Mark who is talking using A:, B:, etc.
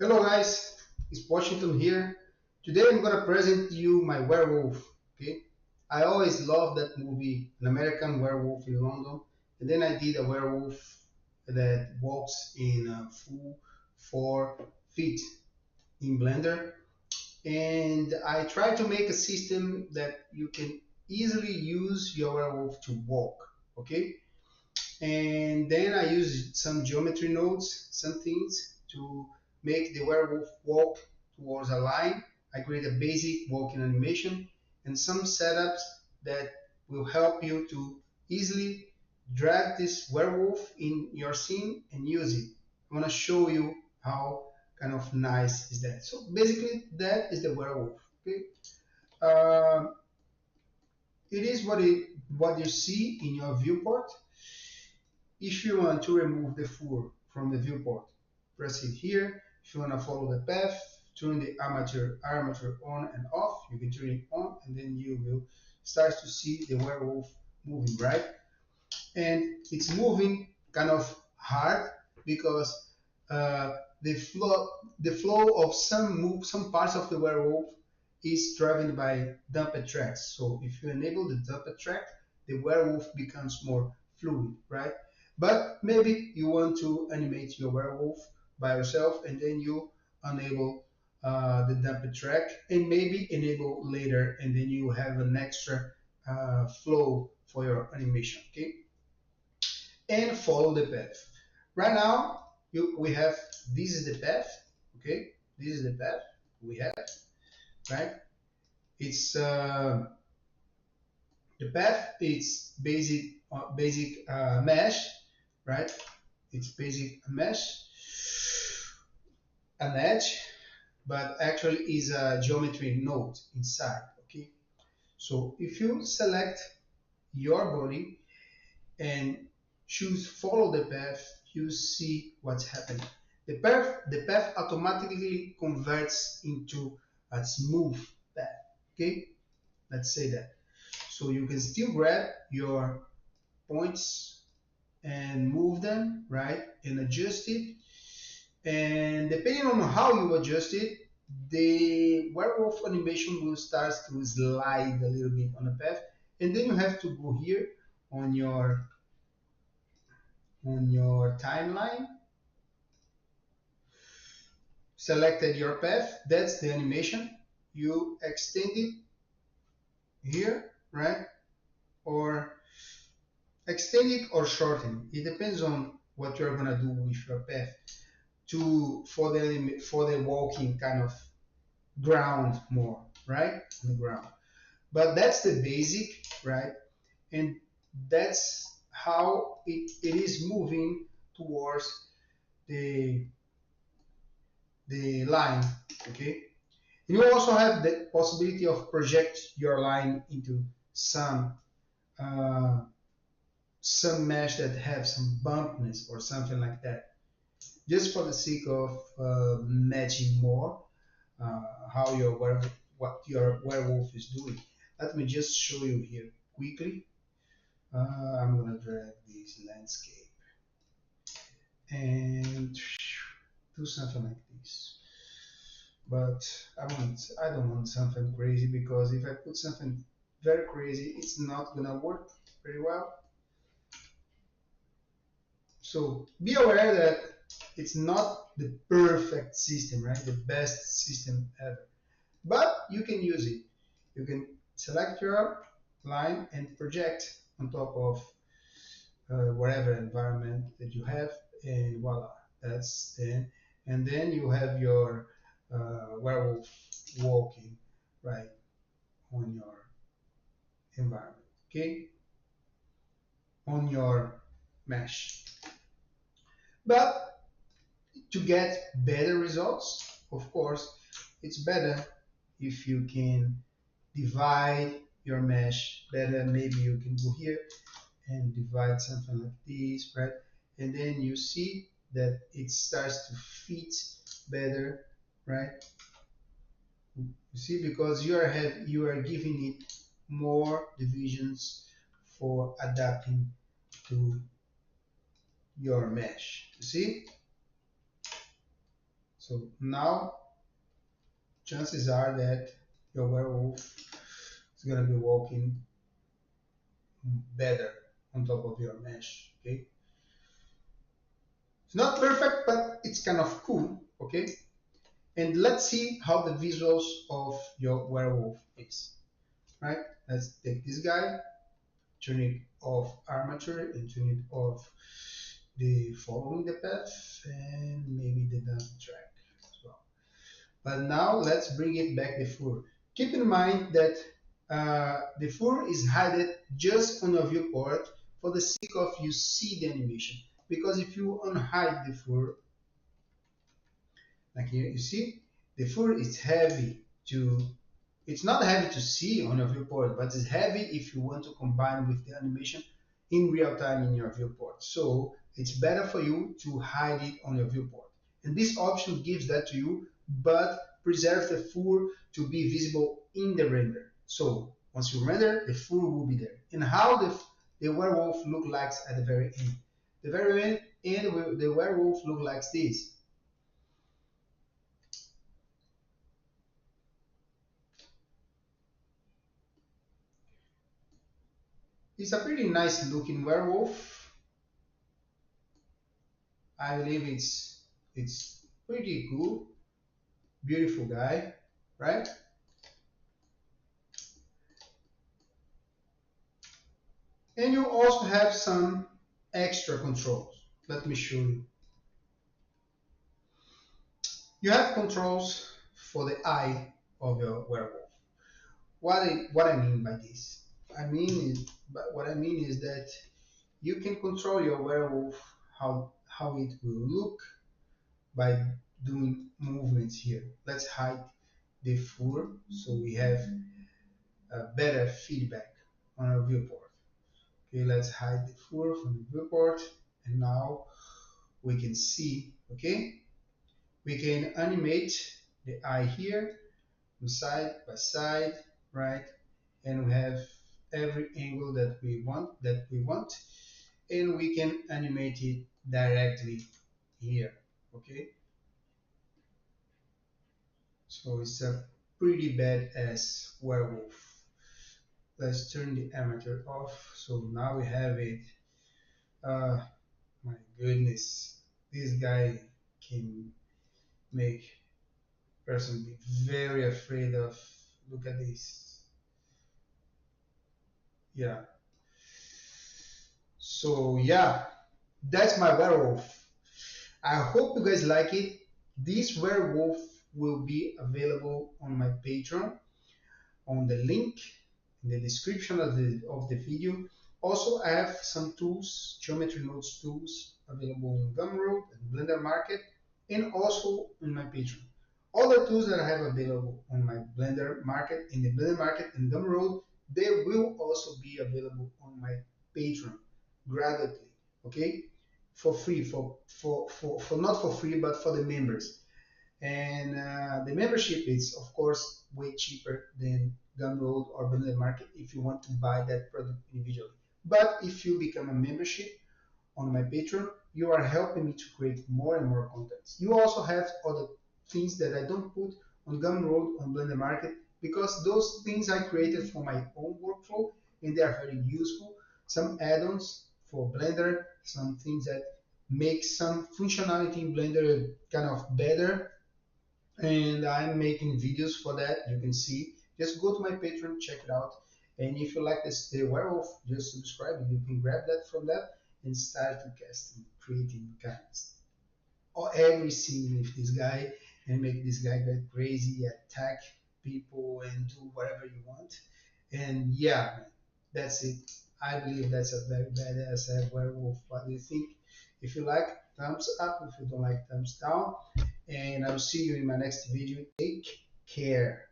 A: Hello guys, it's Washington here. Today I'm gonna present you my Werewolf. Okay, I always loved that movie, An American Werewolf in London, and then I did a werewolf that walks in a full 4 feet in Blender, and I tried to make a system that you can easily use your werewolf to walk. Okay, and then I use some geometry nodes, some things to make the werewolf walk towards a line. I create a basic walking animation and some setups that will help you to easily drag this werewolf in your scene and use it. I'm going to show you how kind of nice is that. So basically that is the werewolf. Okay. Um, it is what you see in your viewport. If you want to remove the fur from the viewport, press it here. If you want to follow the path, turn the armature on and off. You can turn it on and then you will start to see the werewolf moving, right? And it's moving kind of hard because uh, the flow the flow of some parts of the werewolf is driven by dumped tracks. So if you enable the dumped track, the werewolf becomes more fluid, right? But maybe you want to animate your werewolf by yourself and then you enable the dumped track and maybe enable later and then you have an extra flow for your animation, okay? And follow the path. Right now, we have this is the path, okay? This is the path we have, right? It's the path. It's basic mesh, right? It's basic mesh, an edge, but actually is a geometry node inside, okay? So if you select your body and choose follow the path, you see what's happening. The path automatically converts into a smooth path. Okay, let's say that. So you can still grab your points and move them, right, and adjust it. And depending on how you adjust it, the werewolf animation will start to slide a little bit on the path. And then you have to go here on your timeline, selected your path, that's the animation. You extend it here, right? Or extend it or shorten it. It depends on what you're gonna do with your path to for the walking kind of ground more, right? On the ground. But that's the basic, right? And that's how it is moving towards the the line, okay? You also have the possibility of project your line into some uh, some mesh that have some bumpness or something like that, just for the sake of matching more how what your werewolf is doing. Let me just show you here quickly. I'm gonna drag this landscape and do something like this. But I don't want something crazy because if I put something very crazy, it's not gonna work very well. So be aware that it's not the perfect system, right? The best system ever. But you can use it. You can select your line and project on top of whatever environment that you have, and voila, that's then. And then you have your werewolf walking right on your environment, okay, on your mesh. But to get better results, of course, it's better if you can divide your mesh better. Maybe you can go here and divide something like this, right? And then you see that it starts to fit better, right? You see, because you are giving it more divisions for adapting to your mesh. You see? So now chances are that your werewolf is gonna be walking better on top of your mesh. Okay, it's not perfect, but it's kind of cool. Okay, and let's see how the visuals of your werewolf is. Right? Let's take this guy, turn it off armature, and turn it off the following the path, and maybe the dump track as well. But now let's bring it back the fur. Keep in mind that the fur is hidden just on your viewport for the sake of you see the animation. Because if you unhide the fur, like here, you see, the fur is heavy to, it's not heavy to see on your viewport, but it's heavy if you want to combine with the animation in real time in your viewport. So it's better for you to hide it on your viewport. And this option gives that to you, but preserve the fur to be visible in the render. So once you render, the fur will be there. And how the werewolf look like at the very end. The very end, the werewolf look like this. It's a pretty nice looking werewolf. I believe it's pretty cool, beautiful guy, right? And you also have some extra controls. Let me show you. You have controls for the eye of your werewolf. What I mean by this? What I mean is that you can control your werewolf how it will look by doing movements here. Let's hide the fur so we have a better feedback on our viewport. Okay, let's hide the fur from the viewport, and now we can see. Okay, we can animate the eye here, side by side, right? And we have every angle that we want, and we can animate it directly here. Okay, so it's a pretty badass werewolf. Let's turn the amateur off. So now we have it. Uh, my goodness, this guy can make person be very afraid of. Look at this. Yeah. So yeah, that's my werewolf. I hope you guys like it. This werewolf will be available on my Patreon on the link in the description of the video. Also, I have some tools, geometry nodes tools, available in Gumroad and Blender Market, and also in my Patreon. All the tools that I have available on my Blender Market, in the Blender Market and Gumroad, they will also be available on my Patreon gradually, okay? For free, for not for free, but for the members. And the membership is, of course, way cheaper than Gumroad or Blender Market if you want to buy that product individually. But if you become a membership on my Patreon, you are helping me to create more and more contents. You also have other things that I don't put on Gumroad, on Blender Market, because those things I created for my own workflow and they are very useful. Some add-ons for Blender, some things that make some functionality in Blender kind of better, and I'm making videos for that. You can see. Just go to my Patreon, check it out. And if you like this the werewolf, just subscribe. You can grab that from that and start to casting, creating kinds. Or every scene with this guy and make this guy go crazy, attack people, and do whatever you want. And yeah, man, that's it. I believe that's a very badass werewolf. What do you think? If you like, thumbs up. If you don't like, thumbs down. And I'll see you in my next video. Take care.